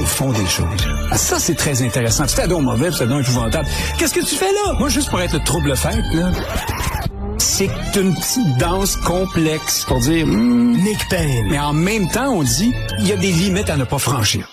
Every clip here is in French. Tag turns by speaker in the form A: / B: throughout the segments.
A: au fond des choses. Ah, ça, c'est très intéressant. Puis c'est donc mauvais, puis c'est donc épouvantable. Qu'est-ce que tu fais là? Moi, juste pour être le trouble-fête, là, c'est une petite danse complexe pour dire Nick Payne. Mais en même temps, on dit il y a des limites à ne pas franchir.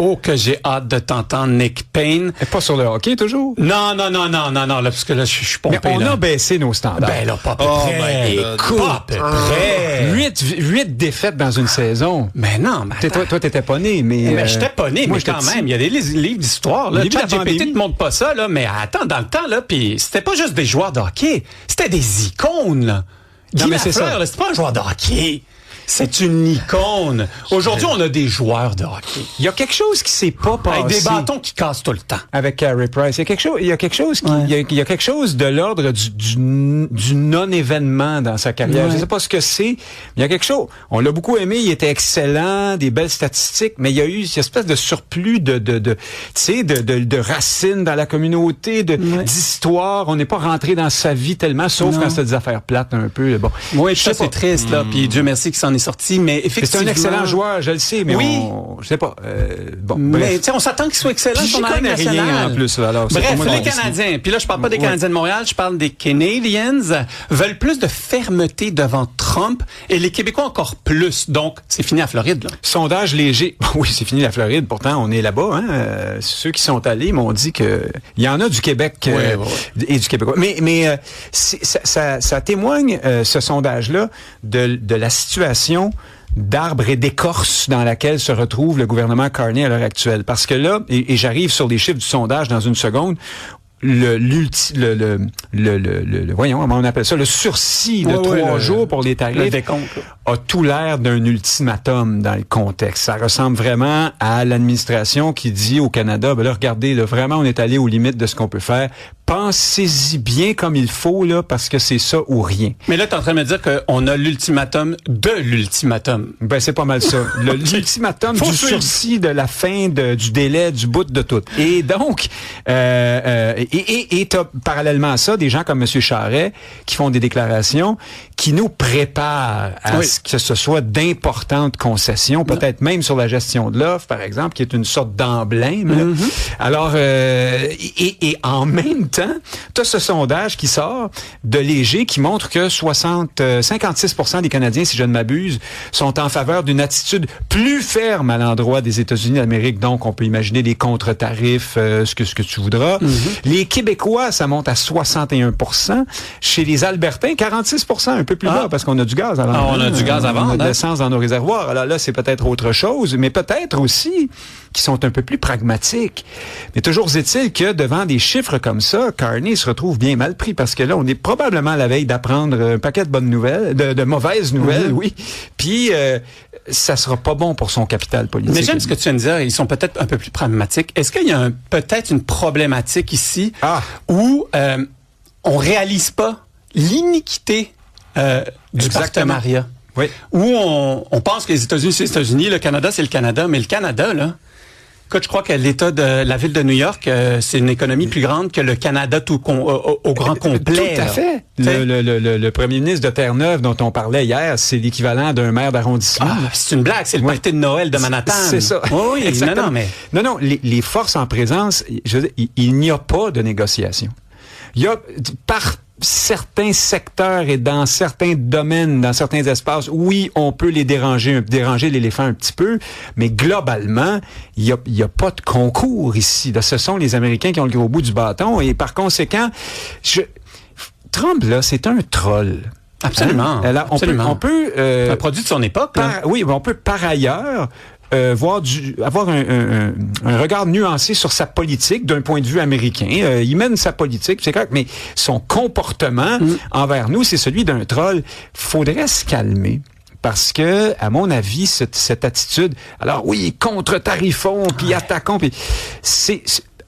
B: Oh, que j'ai hâte de t'entendre, Nick Payne.
C: Et pas sur le hockey, toujours?
B: Non, là, parce que là, je suis pompé,
C: mais on
B: là.
C: a baissé nos standards.
B: Ben là, pas à peu près.
C: Écoute,
B: pas à peu près.
C: 8 défaites dans une saison.
B: Mais non, mais
C: toi, t'étais pas né, mais...
B: Mais j'étais pas né, mais quand même, il y a des livres d'histoire, là. ChatGPT te montre pas ça, là, mais attends, dans le temps, là, puis c'était pas juste des joueurs de hockey, c'était des icônes, là. Guy Lafleur, là, c'est pas un joueur de hockey. C'est une icône. Aujourd'hui, on a des joueurs de hockey.
C: Il y a quelque chose qui s'est pas passé.
B: Avec des bâtons qui cassent tout le temps.
C: Avec Carey Price. Il y a quelque chose de l'ordre du non-événement dans sa carrière. Ouais. Je sais pas ce que c'est. Il y a quelque chose. On l'a beaucoup aimé. Il était excellent, des belles statistiques, mais il y a eu une espèce de surplus de racines dans la communauté, d'histoire. On n'est pas rentré dans sa vie tellement, sauf quand c'était des affaires plates un peu. Bon.
B: Oui, ça c'est triste, là. Puis Dieu merci qu'il s'en est sorti, mais effectivement...
C: C'est un excellent joueur, je le sais, mais je sais pas.
B: Mais tu sais, on s'attend qu'il soit excellent sur la Ligue nationale.
C: Rien en plus. Alors,
B: bref, les Canadiens, puis là, je parle pas des Canadiens de Montréal, je parle des Canadiens, veulent plus de fermeté devant Trump et les Québécois encore plus. Donc, c'est fini à Floride, là.
C: Sondage léger. Oui, c'est fini la Floride. Pourtant, on est là-bas. Hein. Ceux qui sont allés m'ont dit que il y en a du Québec et du Québécois. Mais ça témoigne, ce sondage-là, de la situation d'arbre et d'écorce dans laquelle se retrouve le gouvernement Carney à l'heure actuelle. Parce que là, et j'arrive sur les chiffres du sondage dans une seconde, voyons, comment on appelle ça, le sursis de 3 jours pour les tarifs a tout l'air d'un ultimatum dans le contexte. Ça ressemble vraiment à l'administration qui dit au Canada, ben là, regardez, là, vraiment, on est allé aux limites de ce qu'on peut faire. Pensez-y bien comme il faut, là, parce que c'est ça ou rien.
B: Mais là, t'es en train de me dire qu'on a l'ultimatum de l'ultimatum.
C: Ben, c'est pas mal ça. L'ultimatum du sursis, de la fin, du délai, du bout de tout. Et donc, et t'as parallèlement à ça des gens comme M. Charest qui font des déclarations qui nous préparent à ce que ce soit d'importantes concessions, peut-être même sur la gestion de l'offre, par exemple, qui est une sorte d'emblème. Alors, et en même temps, t'as ce sondage qui sort de Léger qui montre que 56% des Canadiens, si je ne m'abuse, sont en faveur d'une attitude plus ferme à l'endroit des États-Unis d'Amérique. Donc, on peut imaginer des contre-tarifs, ce que tu voudras. Les Québécois, ça monte à 61%. Chez les Albertains, 46%, un peu plus bas, parce qu'on a du gaz à vendre.
B: On a du gaz à vendre.
C: On a de l'essence dans nos réservoirs. Alors là, c'est peut-être autre chose, mais peut-être aussi qui sont un peu plus pragmatiques. Mais toujours est-il que devant des chiffres comme ça, Carney se retrouve bien mal pris, parce que là, on est probablement à la veille d'apprendre un paquet de bonnes nouvelles, de mauvaises nouvelles, oui. Puis, ça sera pas bon pour son capital politique.
B: Mais j'aime ce que tu viens de dire, ils sont peut-être un peu plus pragmatiques. Est-ce qu'il y a peut-être une problématique ici où on réalise pas l'iniquité du partenariat?
C: Oui.
B: Où on pense que les États-Unis, c'est les États-Unis, le Canada, c'est le Canada, mais le Canada, là, écoute, je crois que l'État de la ville de New York, c'est une économie plus grande que le Canada au grand complet.
C: Tout à fait. Le premier ministre de Terre-Neuve dont on parlait hier, c'est l'équivalent d'un maire d'arrondissement.
B: C'est une blague, c'est le party de Noël de Manhattan.
C: C'est ça.
B: Oui, exactement. Non,
C: les forces en présence, je veux dire, il n'y a pas de négociation. Il y a, par certains secteurs et dans certains domaines, dans certains espaces, oui, on peut déranger l'éléphant un petit peu, mais globalement, il y a pas de concours ici. Là, ce sont les Américains qui ont le gros bout du bâton et par conséquent, Trump, là, c'est un troll.
B: Absolument.
C: Alors, on peut
B: un produit de son époque, là.
C: Oui, on peut par ailleurs avoir un regard nuancé sur sa politique d'un point de vue américain. Il mène sa politique, c'est correct, mais son comportement envers nous, c'est celui d'un troll. Faudrait se calmer. Parce que, à mon avis, cette attitude, alors oui, contre-tarifons, puis attaquons, puis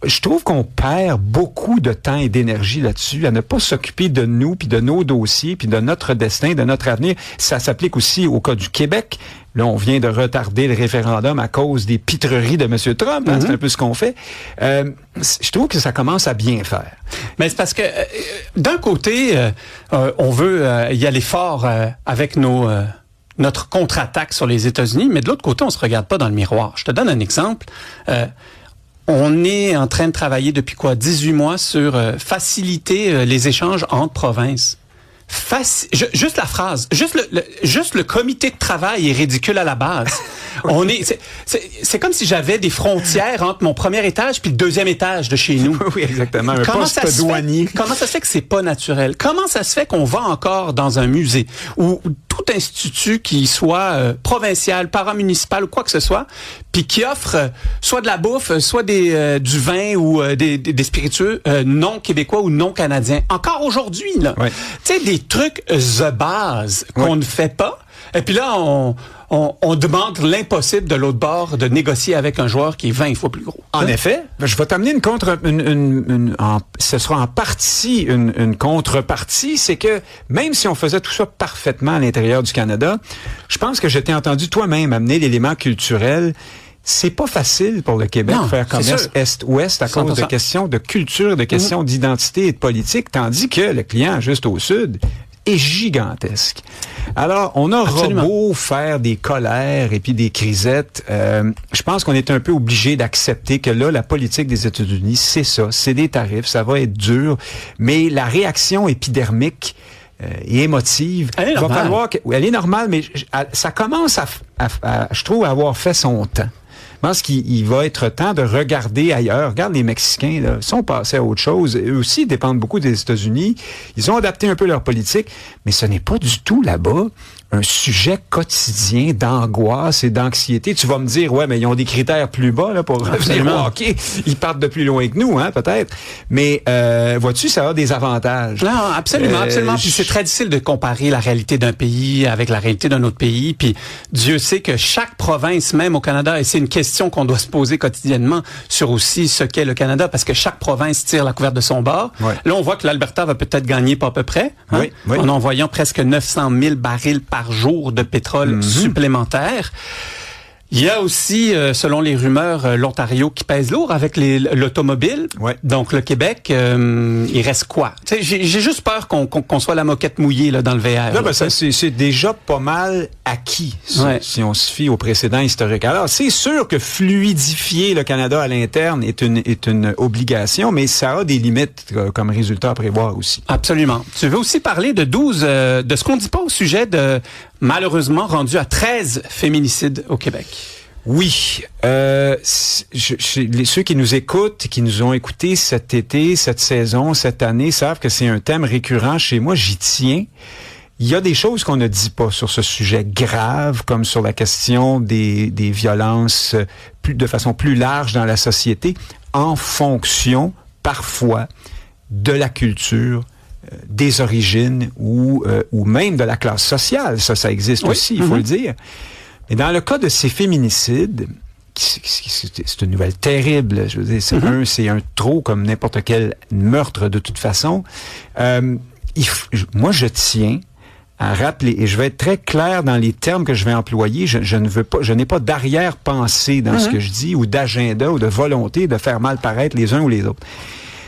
C: je trouve qu'on perd beaucoup de temps et d'énergie là-dessus à ne pas s'occuper de nous, puis de nos dossiers, puis de notre destin, de notre avenir. Ça s'applique aussi au cas du Québec. Là, on vient de retarder le référendum à cause des pitreries de M. Trump. C'est un peu ce qu'on fait. Je trouve que ça commence à bien faire.
B: Mais c'est parce que, d'un côté, on veut y aller fort avec nos notre contre-attaque sur les États-Unis, mais de l'autre côté, on se regarde pas dans le miroir. Je te donne un exemple. On est en train de travailler depuis 18 mois sur faciliter les échanges entre provinces. Juste la phrase, juste le comité de travail est ridicule à la base. C'est comme si j'avais des frontières entre mon premier étage puis le deuxième étage de chez nous.
C: Oui, exactement. Comment ça se
B: fait que c'est pas naturel? Comment ça se fait qu'on va encore dans un musée ou tout institut qui soit provincial, paramunicipal ou quoi que ce soit, puis qui offre soit de la bouffe, soit du vin ou des spiritueux non québécois ou non canadiens. Encore aujourd'hui, là. Ouais. Tu sais, des trucs the base qu'on ne fait pas. Et puis là, on demande l'impossible de l'autre bord de négocier avec un joueur qui est 20 fois plus gros.
C: En effet, je vais t'amener ce sera en partie une contrepartie, c'est que même si on faisait tout ça parfaitement à l'intérieur du Canada, je pense que je t'ai entendu toi-même amener l'élément culturel. C'est pas facile pour le Québec de faire commerce Est-Ouest à cause de questions de culture, de questions d'identité et de politique, tandis que le client juste au sud est gigantesque. Alors, on aura beau faire des colères et puis des crisettes, je pense qu'on est un peu obligé d'accepter que là, la politique des États-Unis, c'est ça, c'est des tarifs, ça va être dur, mais la réaction épidermique et émotive,
B: elle
C: est normale, mais ça commence je trouve, à avoir fait son temps. Je pense qu'il va être temps de regarder ailleurs. Regarde les Mexicains, là, ils sont passés à autre chose. Eux aussi dépendent beaucoup des États-Unis. Ils ont adapté un peu leur politique, mais ce n'est pas du tout là-bas un sujet quotidien d'angoisse et d'anxiété. Tu vas me dire, ouais, mais ils ont des critères plus bas là pour revenir au hockey. Ils partent de plus loin que nous, hein, peut-être. Mais vois-tu, ça a des avantages.
B: Non, absolument. Puis c'est très difficile de comparer la réalité d'un pays avec la réalité d'un autre pays. Puis Dieu sait que chaque province, même au Canada, et c'est une question qu'on doit se poser quotidiennement sur aussi ce qu'est le Canada, parce que chaque province tire la couverte de son bord. Ouais. Là, on voit que l'Alberta va peut-être gagner pas à peu près, hein, en envoyant presque 900 000 barils par jour de pétrole supplémentaire. Il y a aussi, selon les rumeurs, l'Ontario qui pèse lourd avec l'automobile. Ouais. Donc, le Québec, il reste quoi? J'ai juste peur qu'on soit la moquette mouillée là, dans le VR.
C: Là, ça, c'est déjà pas mal acquis, si on se fie au précédent historique. Alors, c'est sûr que fluidifier le Canada à l'interne est une obligation, mais ça a des limites comme résultat à prévoir aussi.
B: Absolument. Tu veux aussi parler de ce qu'on dit pas au sujet de, malheureusement, rendu à 13 féminicides au Québec.
C: Oui. Ceux qui nous écoutent, qui nous ont écoutés cet été, cette saison, cette année, savent que c'est un thème récurrent chez moi. J'y tiens. Il y a des choses qu'on ne dit pas sur ce sujet grave, comme sur la question des violences de façon plus large dans la société, en fonction, parfois, de la culture, des origines ou même de la classe sociale. Ça existe aussi, il faut le dire. Mais dans le cas de ces féminicides, c'est une nouvelle terrible, je veux dire, c'est un trop comme n'importe quel meurtre de toute façon. Moi, je tiens à rappeler, et je vais être très clair dans les termes que je vais employer, je n'ai pas d'arrière-pensée dans ce que je dis, ou d'agenda, ou de volonté de faire mal paraître les uns ou les autres.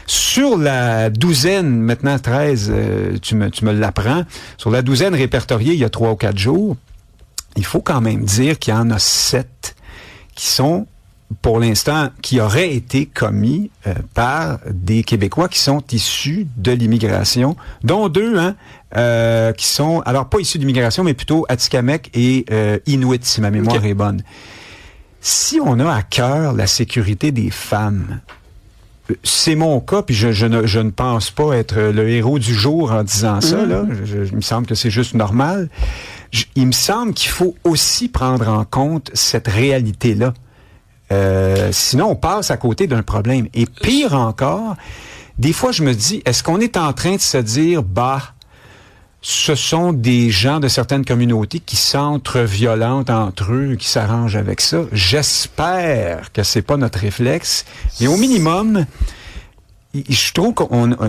C: Sur la douzaine, maintenant 13, tu me l'apprends, sur la douzaine répertoriée il y a 3 ou 4 jours, il faut quand même dire qu'il y en a 7 qui sont, pour l'instant, qui auraient été commis par des Québécois qui sont issus de l'immigration, dont 2, qui sont, alors pas issus d'immigration, mais plutôt Atikamekw et Inuit, si ma mémoire est bonne. Si on a à cœur la sécurité des femmes, c'est mon cas, puis je ne pense pas être le héros du jour en disant ça, là. Il me semble que c'est juste normal. Il me semble qu'il faut aussi prendre en compte cette réalité-là. Sinon, on passe à côté d'un problème. Et pire encore, des fois, je me dis, est-ce qu'on est en train de se dire, ce sont des gens de certaines communautés qui s'entre-violentent entre eux, qui s'arrangent avec ça. J'espère que c'est pas notre réflexe, mais au minimum, je trouve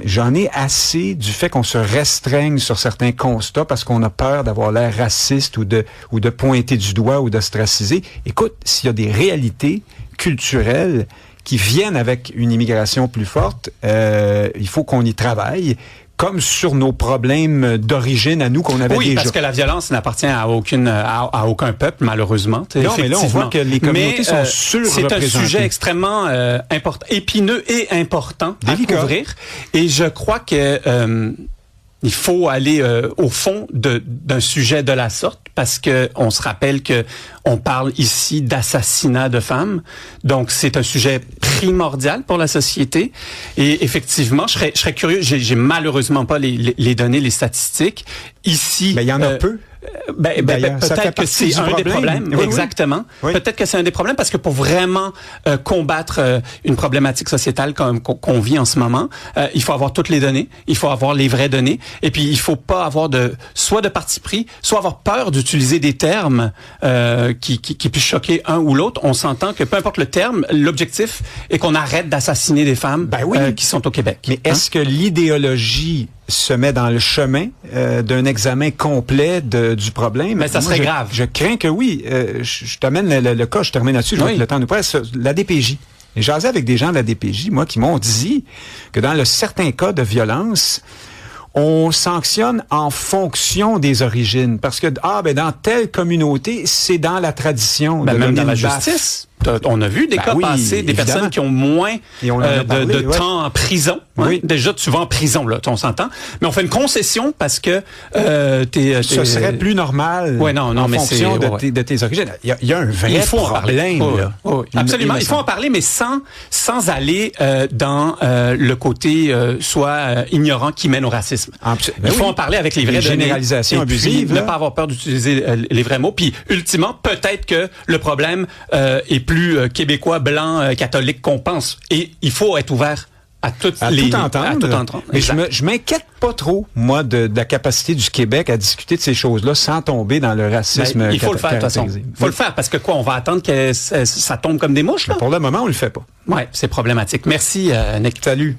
C: j'en ai assez du fait qu'on se restreigne sur certains constats parce qu'on a peur d'avoir l'air raciste ou de pointer du doigt ou d'ostraciser. Écoute, s'il y a des réalités culturelles qui viennent avec une immigration plus forte, il faut qu'on y travaille, comme sur nos problèmes d'origine à nous qu'on avait déjà.
B: Oui, parce que la violence n'appartient à aucun peuple, malheureusement.
C: Non, mais là, on voit que les communautés sont surreprésentées.
B: C'est un sujet extrêmement important, épineux et important à couvrir. Et je crois que il faut aller au fond d'un sujet de la sorte, parce que on se rappelle que on parle ici d'assassinat de femmes. Donc c'est un sujet primordial pour la société. Et effectivement, je serais curieux. J'ai malheureusement pas les données, les statistiques ici.
C: Mais il y en a peu.
B: Peut-être que c'est un des problèmes.
C: Oui,
B: exactement. Oui. Peut-être que c'est un des problèmes, parce que pour vraiment combattre une problématique sociétale qu'on vit en ce moment, il faut avoir toutes les données, il faut avoir les vraies données, et puis il faut pas avoir soit de parti pris, soit avoir peur d'utiliser des termes qui puissent choquer un ou l'autre. On s'entend que peu importe le terme, l'objectif est qu'on arrête d'assassiner des femmes qui sont au Québec.
C: Mais est-ce que l'idéologie se met dans le chemin d'un examen complet du problème?
B: Mais ça serait grave.
C: Je crains que oui. Je t'amène le cas, je termine là-dessus, je vois que le temps nous presse. La DPJ. Et j'asais avec des gens de la DPJ, moi, qui m'ont dit que dans certains cas de violence, on sanctionne en fonction des origines. Parce que, dans telle communauté, c'est dans la tradition.
B: Même dans la justice. On a vu des cas passer, des personnes qui ont moins de temps en prison. Oui. Déjà, tu vas en prison, là, on s'entend. Mais on fait une concession parce que
C: ce serait plus normal en fonction de tes origines. Il y a un vrai problème.
B: Absolument. Il faut en parler, mais sans aller dans le côté soit ignorant qui mène au racisme. Il faut en parler avec les vraies
C: généralisations abusives.
B: Ne pas avoir peur d'utiliser les vrais mots. Puis, ultimement, peut-être que le problème est plus québécois, blanc, catholique qu'on pense. Et il faut être ouvert à tout entendre.
C: Mais je m'inquiète pas trop, moi, de la capacité du Québec à discuter de ces choses-là sans tomber dans le racisme.
B: Il faut le faire, de toute façon. Il faut le faire, parce que on va attendre que ça tombe comme des mouches, là?
C: Mais pour le moment, on le fait pas.
B: Ouais, c'est problématique. Merci, Nick.
C: Salut.